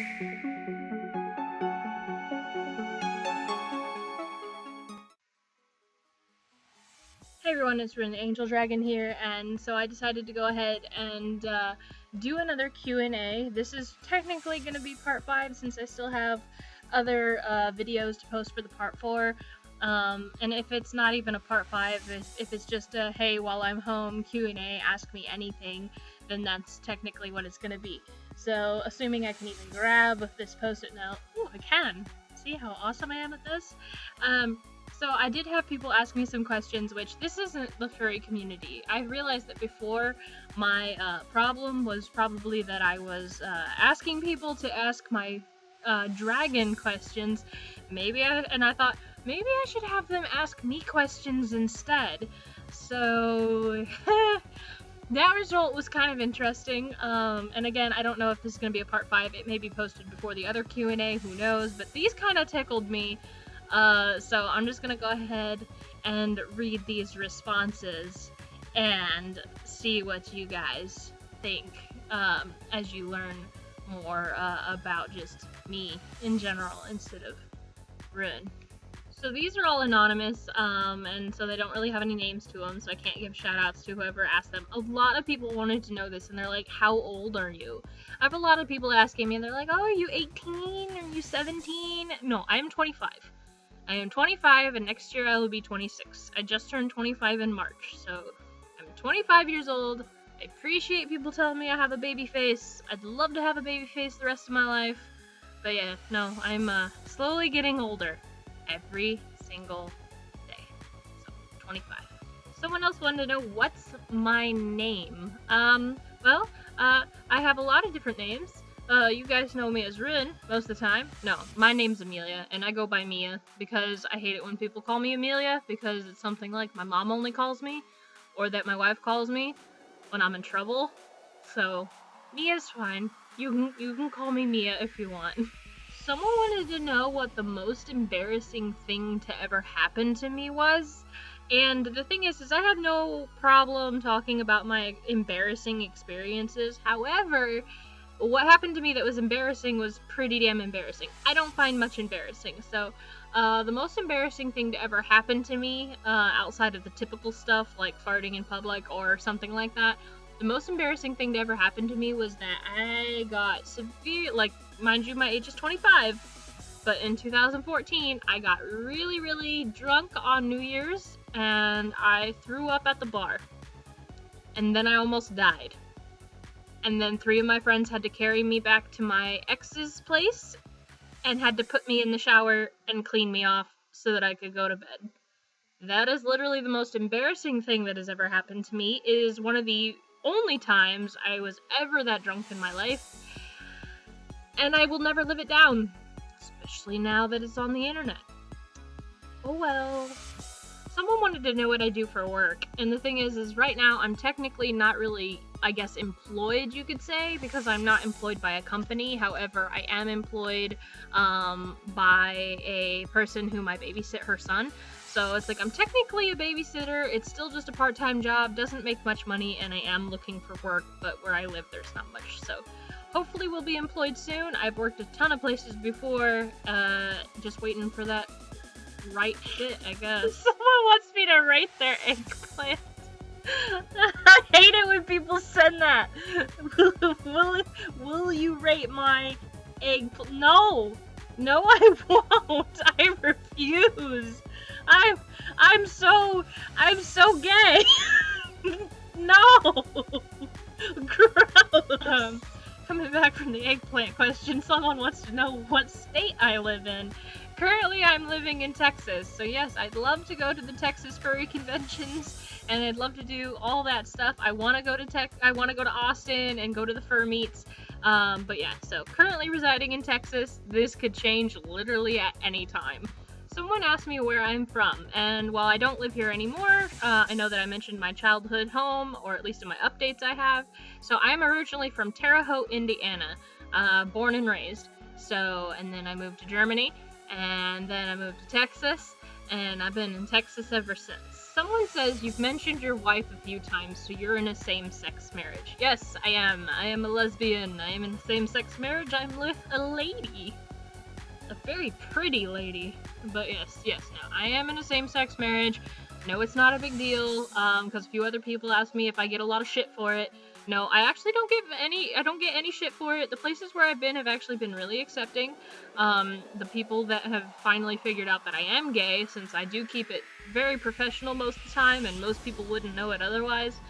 Hey everyone, it's Rune, the Angel Dragon here, and so I decided to go ahead and do another Q&A. This is technically going to be part 5 since I still have other videos to post for the part 4. And if it's not even a part 5, if it's just a hey while I'm home Q&A, ask me anything, then that's technically what it's going to be. So assuming I can even grab this post-it note, ooh, I can! See how awesome I am at this? So I did have people ask me some questions, which this isn't the furry community. I realized that before my problem was probably that I was asking people to ask my dragon questions. I thought maybe I should have them ask me questions instead. So that result was kind of interesting. And again, I don't know if this is going to be a part 5. It may be posted before the other Q&A, who knows, but these kind of tickled me. So I'm just gonna go ahead and read these responses and see what you guys think as you learn more about just me in general instead of Rune. So these are all anonymous, and so they don't really have any names to them, so I can't give shoutouts to whoever asked them. A lot of people wanted to know this, and they're like, how old are you? I have a lot of people asking me, and they're like, oh, are you 18? Are you 17? No, I'm 25. I am 25, and next year I will be 26. I just turned 25 in March, so I'm 25 years old. I appreciate people telling me I have a baby face. I'd love to have a baby face the rest of my life. But yeah, no, I'm slowly getting older every single day. So, 25. Someone else wanted to know, what's my name? Well, I have a lot of different names. You guys know me as Rune most of the time. No, my name's Amelia, and I go by Mia because I hate it when people call me Amelia because it's something like my mom only calls me, or that my wife calls me when I'm in trouble. So, Mia's fine. You can call me Mia if you want. Someone wanted to know what the most embarrassing thing to ever happen to me was. And the thing is I have no problem talking about my embarrassing experiences. However, what happened to me that was embarrassing was pretty damn embarrassing. I don't find much embarrassing, so the most embarrassing thing to ever happen to me, outside of the typical stuff like farting in public or something like that, the most embarrassing thing to ever happen to me was that I got severe, like, mind you, my age is 25, but in 2014, I got really, really drunk on New Year's, and I threw up at the bar, and then I almost died. And then 3 of my friends had to carry me back to my ex's place and had to put me in the shower and clean me off so that I could go to bed. That is literally the most embarrassing thing that has ever happened to me. It is one of the only times I was ever that drunk in my life. And I will never live it down. Especially now that it's on the internet. Oh well. Someone wanted to know what I do for work, and the thing is right now I'm technically not really, I guess, employed, you could say, because I'm not employed by a company. However, I am employed by a person whom I babysit her son. So it's like I'm technically a babysitter. It's still just a part-time job, doesn't make much money, and I am looking for work, but where I live there's not much. So hopefully we'll be employed soon. I've worked a ton of places before, just waiting for that right shit, I guess. Someone wants me to rate their eggplant. I hate it when people send that. Will you rate my eggplant? No, I won't. I refuse. I'm so gay. No. Gross. Coming back from the eggplant question, someone wants to know what state I live in. Currently, I'm living in Texas, so yes, I'd love to go to the Texas furry conventions, and I'd love to do all that stuff. I want to go to Austin and go to the fur meets, but yeah, so currently residing in Texas. This could change literally at any time. Someone asked me where I'm from, and while I don't live here anymore, I know that I mentioned my childhood home, or at least in my updates I have. So I'm originally from Terre Haute, Indiana, born and raised. So, and then I moved to Germany, and then I moved to Texas, and I've been in Texas ever since. someone says you've mentioned your wife a few times, so you're in a same-sex marriage. Yes, I am. I am a lesbian. I am in a same-sex marriage. I'm with a lady. A very pretty lady. But yes, no. I am in a same-sex marriage. No, it's not a big deal, because a few other people ask me if I get a lot of shit for it. No, I actually don't get any shit for it. The places where I've been have actually been really accepting. The people that have finally figured out that I am gay, since I do keep it very professional most of the time, and most people wouldn't know it otherwise,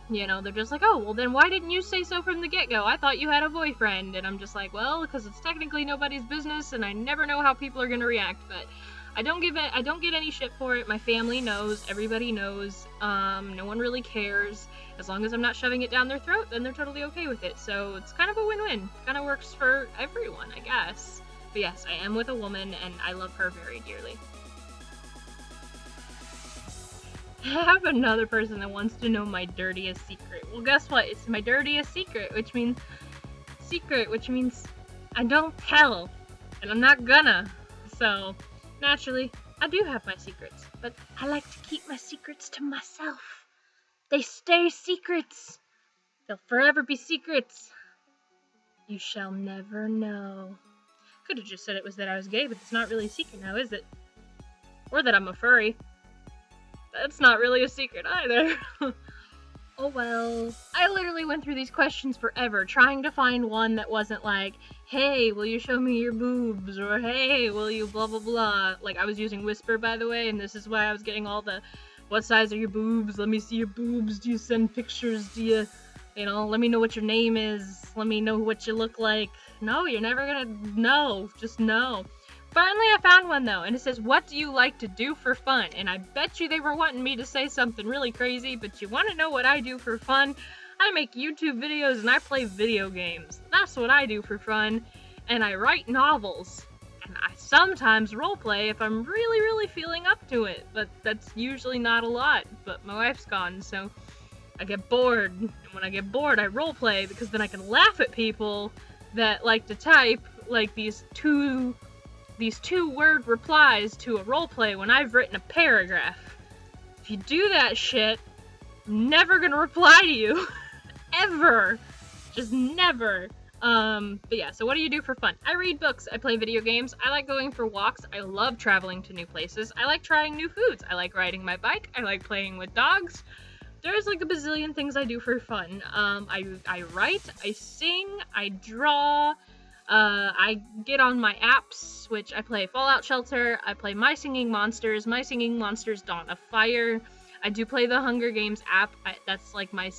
you know, they're just like, oh, well then why didn't you say so from the get-go? I thought you had a boyfriend. And I'm just like, well, because it's technically nobody's business, and I never know how people are gonna react, but I don't get any shit for it. My family knows, everybody knows, no one really cares. As long as I'm not shoving it down their throat, then they're totally okay with it. So it's kind of a win-win. Kind of works for everyone, I guess. But yes, I am with a woman, and I love her very dearly. I have another person that wants to know my dirtiest secret. Well, guess what? It's my dirtiest secret, which means I don't tell, and I'm not gonna. So, naturally, I do have my secrets, but I like to keep my secrets to myself. They stay secrets. They'll forever be secrets. You shall never know. Could have just said it was that I was gay, but it's not really a secret now, is it? Or that I'm a furry. That's not really a secret either. Oh well. I literally went through these questions forever, trying to find one that wasn't like, hey, will you show me your boobs? Or hey, will you blah blah blah. Like, I was using Whisper, by the way, and this is why I was getting all the, what size are your boobs? Let me see your boobs. Do you send pictures? Do you know, let me know what your name is. Let me know what you look like. No, you're never gonna know. Just no. Finally, I found one though, and it says, what do you like to do for fun? And I bet you they were wanting me to say something really crazy, but you want to know what I do for fun? I make YouTube videos and I play video games. That's what I do for fun. And I write novels. And I sometimes roleplay if I'm really, really feeling up to it, but that's usually not a lot. But my wife's gone, so I get bored. And when I get bored, I roleplay, because then I can laugh at people that like to type like these two-word replies to a roleplay when I've written a paragraph. If you do that shit, I'm never gonna reply to you. Ever. Just never. But yeah, so what do you do for fun? I read books, I play video games, I like going for walks, I love traveling to new places, I like trying new foods, I like riding my bike, I like playing with dogs. There's like a bazillion things I do for fun. I write, I sing, I draw, I get on my apps, which I play Fallout Shelter, I play My Singing Monsters, Dawn of Fire. I do play the Hunger Games app. That's like my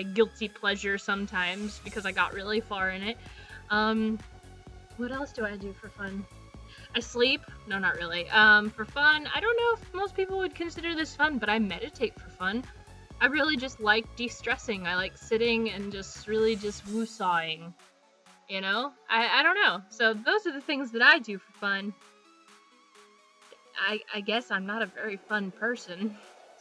guilty pleasure sometimes, because I got really far in it. What else do I do for fun? I sleep. No, not really. For fun, I don't know if most people would consider this fun, but I meditate for fun. I really just like de-stressing. I like sitting and just really just woo-sawing. You know? I don't know. So those are the things that I do for fun. I guess I'm not a very fun person.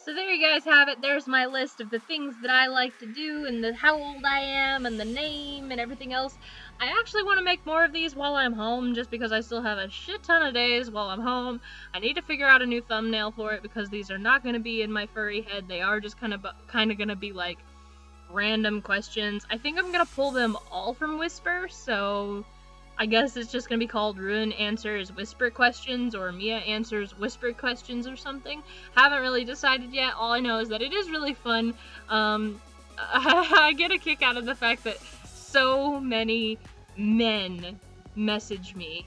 So there you guys have it. There's my list of the things that I like to do, and how old I am, and the name, and everything else. I actually want to make more of these while I'm home, just because I still have a shit ton of days while I'm home. I need to figure out a new thumbnail for it, because these are not going to be in my furry head. They are just kind of going to be like random questions. I think I'm going to pull them all from Whisper, so I guess it's just going to be called Rune Answers Whisper Questions, or Mia Answers Whisper Questions, or something. Haven't really decided yet. All I know is that it is really fun. I get a kick out of the fact that so many men message me,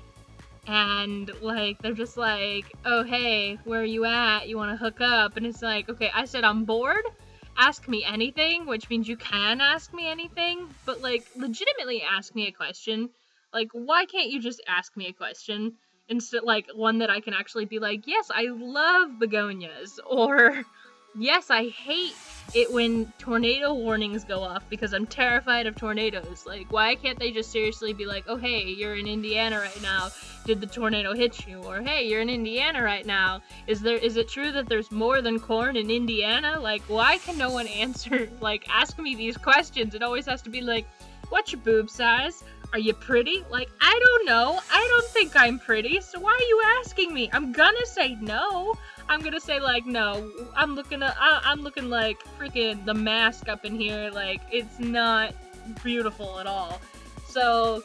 and like they're just like, oh hey, where are you at? You want to hook up? And it's like, okay, I said I'm bored. Ask me anything, which means you can ask me anything, but like legitimately ask me a question. Like, why can't you just ask me a question instead, like, one that I can actually be like, yes, I love begonias, or yes, I hate it when tornado warnings go off because I'm terrified of tornadoes. Like, why can't they just seriously be like, oh, hey, you're in Indiana right now, did the tornado hit you? Or, hey, you're in Indiana right now, is it true that there's more than corn in Indiana? Like, why can no one ask me these questions? It always has to be like, what's your boob size? Are you pretty? Like, I don't know. I don't think I'm pretty, so why are you asking me? I'm gonna say no. I'm gonna say, like, no, I'm looking like freaking The Mask up in here. Like, it's not beautiful at all. So,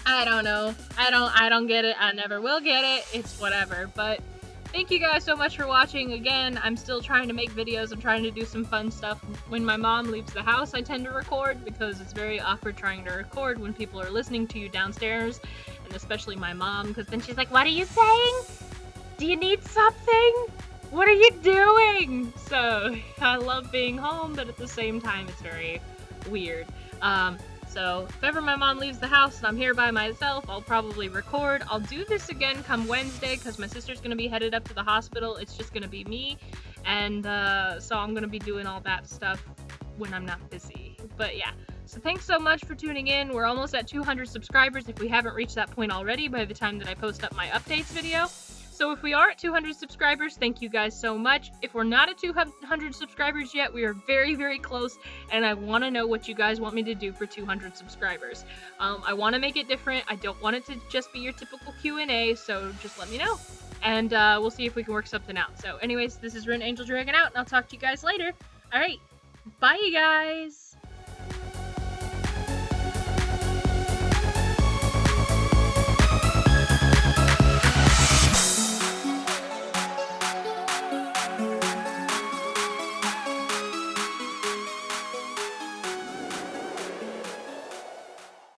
I don't know. I don't get it. I never will get it. It's whatever. But thank you guys so much for watching. Again, I'm still trying to make videos. I'm trying to do some fun stuff. When my mom leaves the house, I tend to record because it's very awkward trying to record when people are listening to you downstairs, and especially my mom, because then she's like, "What are you saying? Do you need something? What are you doing?" So I love being home, but at the same time, it's very weird. So if ever my mom leaves the house and I'm here by myself, I'll probably record. I'll do this again come Wednesday because my sister's going to be headed up to the hospital. It's just going to be me, and so I'm going to be doing all that stuff when I'm not busy. But yeah, so thanks so much for tuning in. We're almost at 200 subscribers if we haven't reached that point already by the time that I post up my updates video. So if we are at 200 subscribers, thank you guys so much. If we're not at 200 subscribers yet, we are very, very close, and I want to know what you guys want me to do for 200 subscribers. I want to make it different. I don't want it to just be your typical Q&A, so just let me know, and we'll see if we can work something out. So anyways, this is Rune Angel Dragon out, and I'll talk to you guys later. Alright, bye you guys!